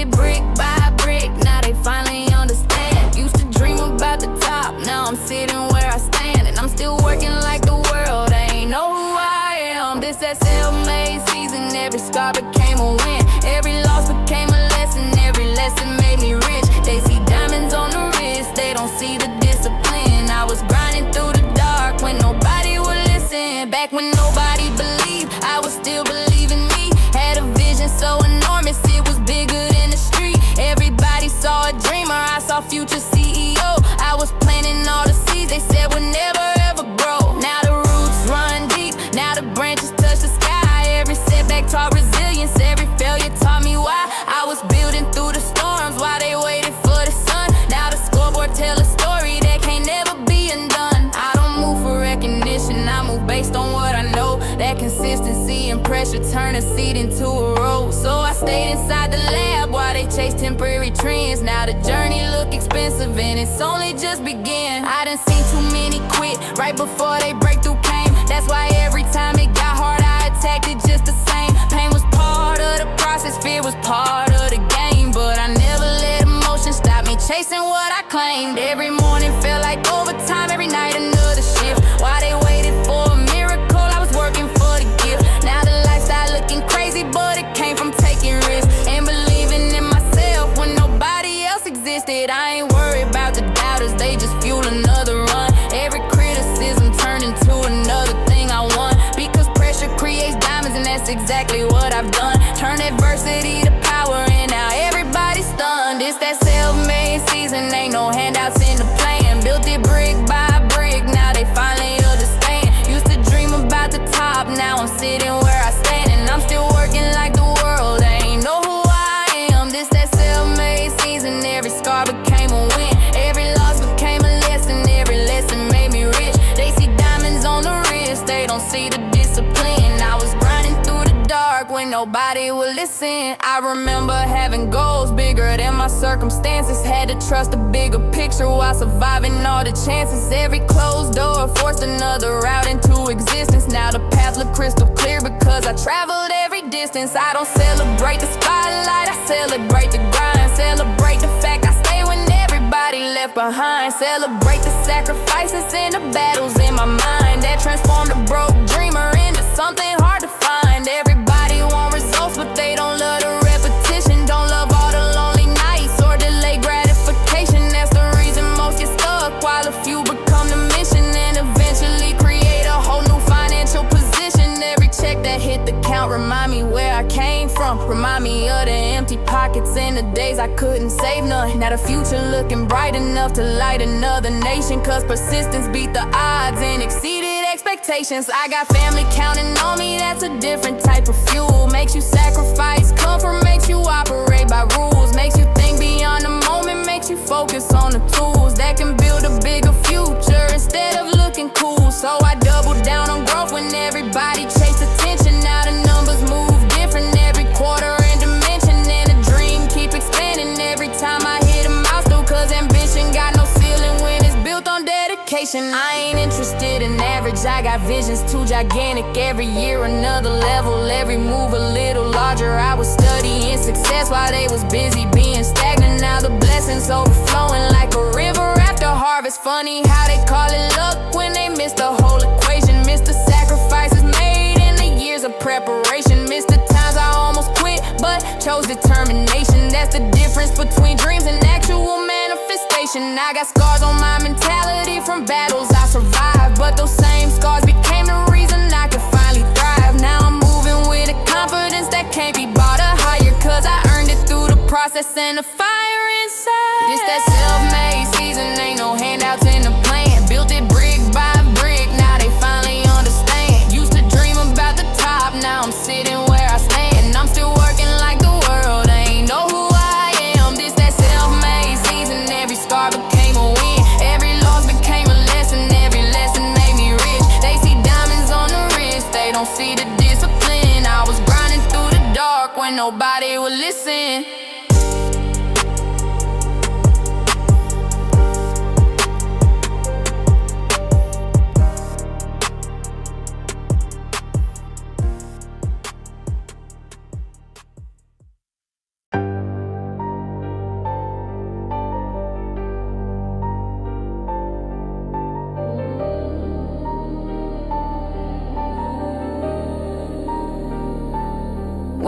it brick by brick, now they finally understand. Used to dream about the top, now I'm sitting where I stand. And I'm still working like the world, they ain't know who I am. This that self-made season, every scar became a win. Every loss became a lesson, every lesson made me rich. They see diamonds on the wrist, they don't see the discipline. I was grinding through the dark when nobody would listen. Back when nobody believed, I was still believing me. Had a vision so enormous, it was bigger than the street. Everybody saw a dreamer, I saw future CEO. I was planting all the seeds, they said would never ever grow. Now the roots run deep, now the branches touch the sky. Every setback taught resilience, every failure taught me why. I was building through the storms while they waited for the sun. Now the scoreboard tell a story that can't never be undone. I don't move for recognition, I move based on what I know. That consistency and pressure turn a seed into a road. So I stayed inside the lab while they chased temporary trends. Now the journey look expensive and it's only just began. I done seen too many quit right before they breakthrough came. That's why every time it got hard I attacked it just the same. Pain was part of the process, fear was part of the game. But I never let emotion stop me chasing what I claimed. Every morning felt like overtime, every night another shift. While they waited for a miracle, I was working for the gift. Now the lifestyle looking crazy, but it came from taking risks and believing in myself when nobody else existed. I ain't worried about the doubters, they just fuel another run. Every criticism turned into another thing I want. Because pressure creates diamonds and that's exactly what I've done. Turn adversity to power and now everybody's stunned. It's that self-made season, ain't no handouts in the plan. Built it brick by brick, now they finally understand. Used to dream about the top, now I'm sitting where I stand. And I'm still working like the world, they ain't know who I am. This that self-made season, every scar became a win. Every loss became a lesson, every lesson made me rich. They see diamonds on the wrist, they don't see the discipline. I was grinding through the dark when nobody would listen. I remember having goals bigger than my circumstances. Had to trust the bigger picture while surviving all the chances. Every closed door forced another route into existence. Now the path look crystal clear because I traveled every distance. I don't celebrate the spotlight, I celebrate the grind. Celebrate the fact I stay when everybody left behind. Celebrate the sacrifices and the battles in my mind that transformed a broke dreamer into something hard to find. Everybody want results, but they don't love the repetition. Don't love all the lonely nights or delayed gratification. That's the reason most get stuck, while a few become the mission and eventually create a whole new financial position. Every check that hit the count remind me where I came from. Remind me of the empty pockets and the days I couldn't save none. Now the future looking bright enough to light another nation. Cause persistence beat the odds and exceeded expectations. I got family counting on me, that's a different type of fuel. Makes you sacrifice comfort, makes you operate by rules. Makes you think beyond the moment, makes you focus on the tools that can build a bigger future instead of looking cool. So I double down on growth when everybody chase attention. Now the numbers move different every quarter and dimension. And the dream keep expanding every time I hit a milestone. Cause ambition got no ceiling when it's built on dedication. I ain't interested in average, I got visions too gigantic. Every year another level, every move a little larger. I was studying success while they was busy being stagnant. Now the blessings overflowing like a river after harvest. Funny how they call it luck when they miss the whole equation. Miss the sacrifices made in the years of preparation. Miss the times I almost quit but chose determination. That's the difference between dreams and actual manifestation. I got scars on my mentality from battles I survived, but those same scars became the reason I could finally thrive. Now I'm moving with a confidence that can't be bought or higher. Cause I earned it through the process and the fire inside. This that self-made season, ain't no handouts in the plan. Built it brick by brick, now they finally understand. Used to dream about the top, now I'm sitting where I stand. And I'm still working like the world, they ain't know who I am. This that self-made season, every scar became a win. Every loss became a lesson, every lesson made me rich. They see diamonds on the wrist, they don't see the discipline. I was grinding through the dark when nobody would listen.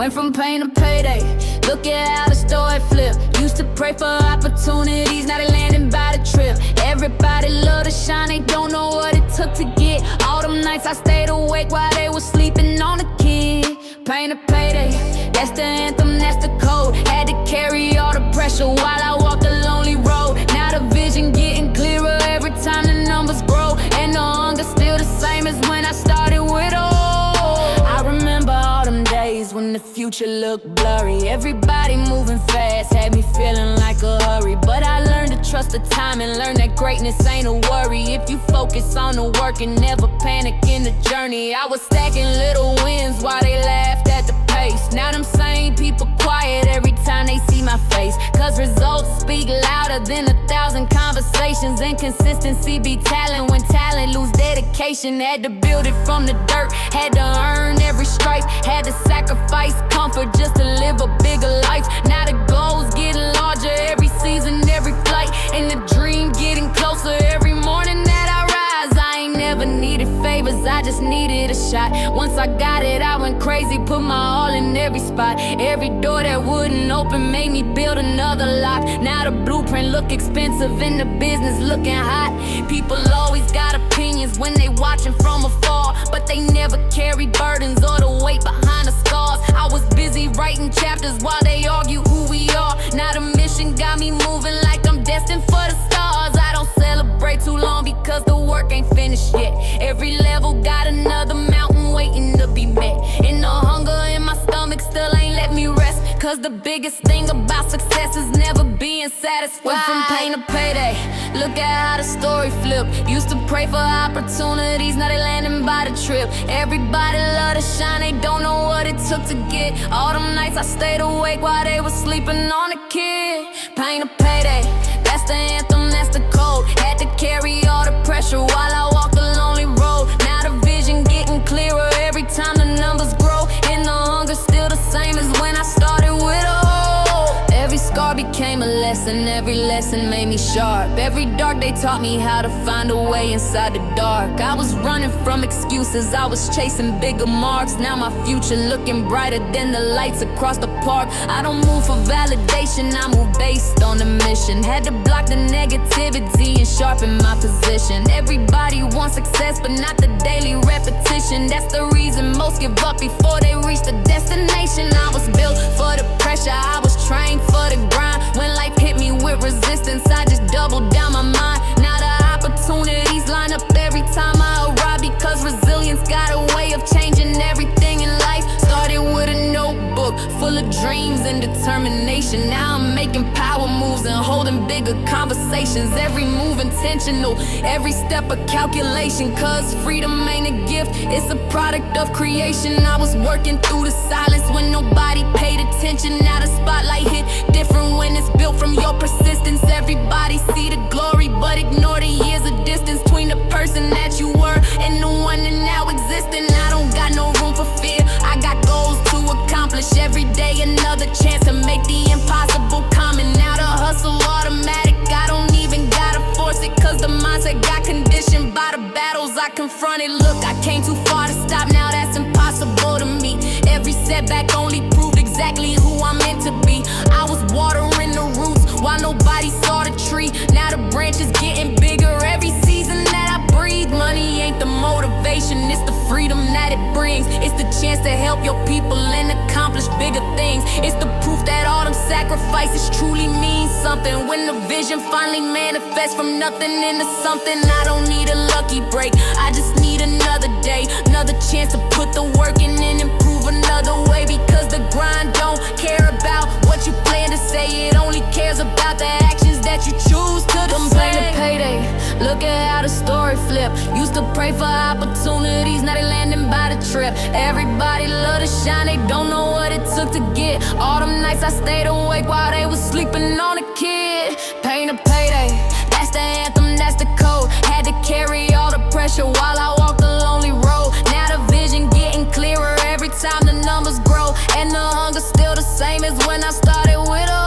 Went from pain to payday. Look at how the story flipped. Used to pray for opportunities, now they landing by the trip. Everybody love to shine, they don't know what it took to get. All them nights I stayed awake while they was sleeping on the kid. Pain to payday, that's the anthem, that's the code. Had to carry all the pressure while I walked the lonely road. Now the vision getting clearer every time the numbers grow. And the hunger still the same as when I started with I remember all them days when the future looked blurry. Everybody moving fast, had me feeling like a hurry. But I learned to trust the time and learn that greatness ain't a worry. If you focus on the work and never panic in the journey. I was stacking little wins while they laughed at the pace. Now them same people quiet every time they see my face. Cause results speak louder than 1,000 conversations. And consistency be talent when talent lose dedication. Had to build it from the dirt, had to earn every stripe. Had to sacrifice comfort just to live a bigger life. Now the goals getting larger every season, every flight. And the dream getting closer every morning that I rise. I ain't never needed favors, I just needed a shot. Once I got it, I went crazy, put my all in every spot. Every door that wouldn't open made me build another lock. Now the blueprint look expensive and the business looking hot. People always got opinions when they watching from afar, but they never carry burdens or the weight behind the scars. I was busy writing chapters while they argue who we are. Now the mission got me moving like I'm destined for the stars. I don't celebrate too long because the work ain't finished yet. Every level got another mountain waiting to be met. And the hunger in my stomach still ain't let me rest. Cause the biggest thing about success is never being satisfied. Went from pain to payday, look at how the story flipped. Used to pray for opportunities, now they landing by the trip. Everybody love to shine, they don't know what it took to get. All them nights I stayed awake while they was sleeping on the kid. Pain to payday, that's the anthem, that's the code. Had to carry all the pressure while I walked the lonely road. Now the vision getting clearer every time the numbers grow. And the hunger still the same as when I started with Every scar became a lesson, every lesson made me sharp. Every dark they taught me how to find a way inside the dark. I was running from excuses, I was chasing bigger marks. Now my future looking brighter than the lights across the park. I don't move for validation, I move based on the mission. Had to block the negativity and sharpen my position. Everybody wants success, but not the daily repetition. That's the reason most give up before they reach the destination. I was built for the pressure, I was trained for the grind. When life hit me with resistance, I just doubled down my mind. Now the opportunities line up every time I arrive, because resilience got a way of changing everything in life. Started with a notebook full of dreams and determination. Now I'm making power moves and holding bigger conversations. Every move intentional, every step a calculation. Cause freedom ain't a gift, it's a product of creation. I was working through the silence when nobody paid attention. Now the spotlight hit different when it's built from your persistence. Everybody see the glory, but ignore the years of distance between the person that you were and the one that now existing. I don't got no room for fear, I got goals to accomplish. Every day another chance to make the impossible common. Now the hustle automatic, I don't even gotta force it. Cause the mindset got conditioned by the battles I confronted. Look, I came too far to stop, now that's impossible to me. Every setback only proved exactly who I'm meant to be. I was watering the roots while nobody saw the tree. Now the branches getting bigger every season that I breathe. Money ain't the motivation, it's the freedom that it brings. It's the chance to help your people and accomplish bigger things. It's the proof that all them sacrifices truly mean something. When the vision finally manifests from nothing into something. I don't need a lucky break, I just need another day, another chance to put the work in and improve another way. Because the grind don't care about what you plan to say, it only cares about the actions that you choose to display. To payday, look at how the story flipped. Used to pray for opportunities, now they landing by the trip. Everybody love to shine, they don't know what it took to get. All them nights I stayed awake while they was sleeping on a kid. Pain to payday, that's the anthem, that's the code. Had to carry all the pressure while I walked the lonely road. Now the vision getting clearer every time the numbers grow. And the hunger still the same as when I started with a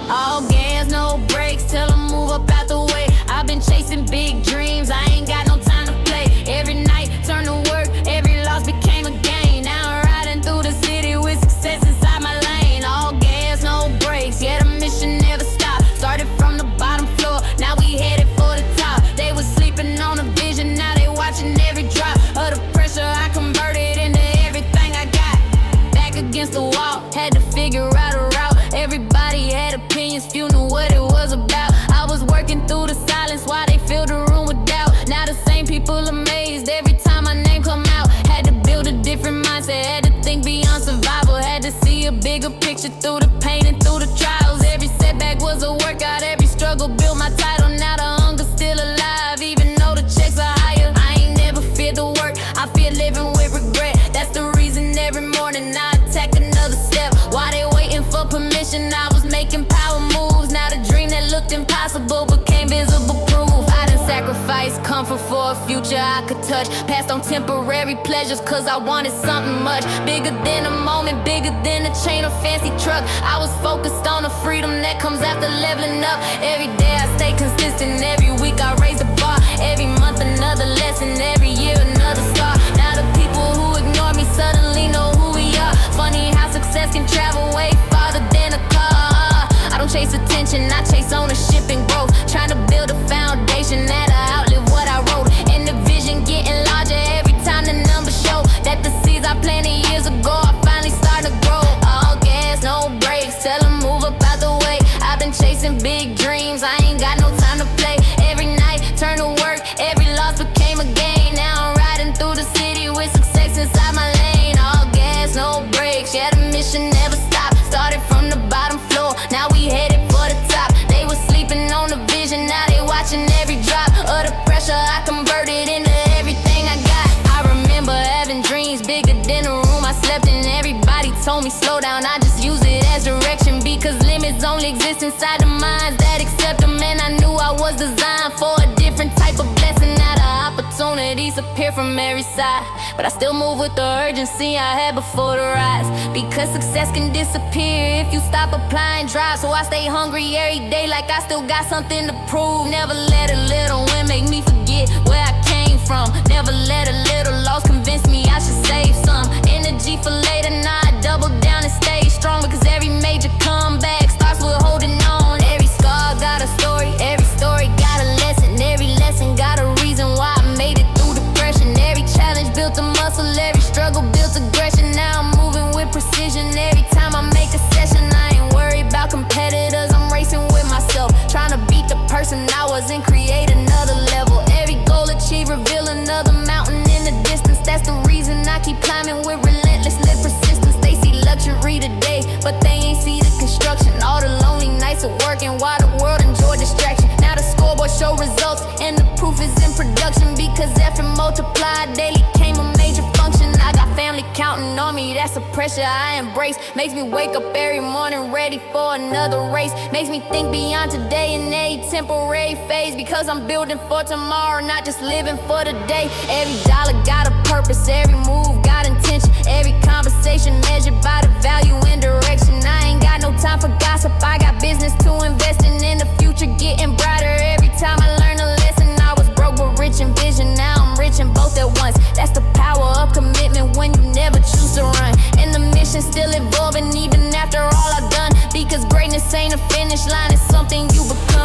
All gas, no brakes, tell them move up out the way. I've been chasing big dreams, I ain't got no time to play. Every night, turn to work, every loss became a gain. Now I'm riding through the city with success inside my lane. All gas, no brakes, yeah, the mission never stopped. Started from the bottom floor, now we headed for the top. They was sleeping on a vision, now they watching every drop of the pressure. I converted into everything I got. Back against the wall, had to figure out a route. Everybody had opinions, few knew what it was about. I was working through the silence while they filled the room with doubt. Now the same people amazed every time my name come out. Had to build a different mindset, had to think beyond survival. Had to see a bigger picture through the pain and through the trials. Every setback was a workout, every struggle built my title. Now the hunger's still alive, even though the checks are higher. I ain't never feared the work, I fear living with regret. That's the reason every morning I attack another step. While they waiting for permission, I was making power moves. Now the dream that looked impossible became visible proof. I done sacrificed comfort for a future I could touch. Passed on temporary pleasures cause I wanted something much bigger than a moment, bigger than a chain or fancy truck. I was focused on the freedom that comes after leveling up. Every day I stay consistent, every week I raise the bar. Every month another lesson, every year another star. Now the people who ignore me suddenly know who we are. Funny how success can travel way farther than a car. I don't chase attention, I chase ownership and growth. Trying to build a foundation that'll outlive what I wrote. And the vision getting larger every time the numbers show that the seeds I planted years ago are finally starting to grow. All gas, no brakes, tell them move up out the way. I've been chasing big dreams, I ain't got no time to play. Every night, turn to work, every loss became a gain. Now I'm riding through the city with success inside my lane. All gas, no brakes, yeah, the mission never stopped. Started from the bottom floor, now we headed for the top. They was sleeping on the vision, now they watching every drop of the pressure. I converted into everything I got. I remember having dreams bigger than the room I slept in. Everybody told me slow down, I just use it as direction. Because limits only exist inside the minds that accept them. And I knew I was designed for a different type of blessing. Now the opportunities appear from every side, but I still move with the urgency I had before the rise. Because success can disappear if you stop applying drive. So I stay hungry every day like I still got something to prove. Never let a little win make me forget where I came from. Never let a little loss convince me I should save some energy for later. Now I double down and stay strong. Because every major comeback starts with holding on. Every scar got a story, every story got a lesson. Every lesson got a reason why I made it through depression. Every challenge built a muscle, every struggle built aggression. Now I'm moving with precision every time I make a session. I ain't worried about competitors, I'm racing with myself. Trying to beat the person I was and create another level. Every goal achieved reveal another mountain in the distance. That's the reason I keep climbing with relentless live persistence. They see luxury today, but they ain't see the construction. All the lonely nights of working while the world enjoy distraction. Now the scoreboard show results and the proof is in production. Because effort multiplied daily came a major function. I got family counting on me, that's the pressure I embrace. Makes me wake up every morning ready for another race. Makes me think beyond today in a temporary phase. Because I'm building for tomorrow, not just living for the day. Every dollar got a purpose, every move got intention. Every conversation measured by the value and direction. I ain't got no time for gossip, I got business to invest in the future getting brighter. Every time I learn a lesson, I was broke but rich in vision. Now I'm rich in both at once. That's the power of commitment when you never choose to run. And the mission still evolving even after all I've done. Because greatness ain't a finish line, it's something you become.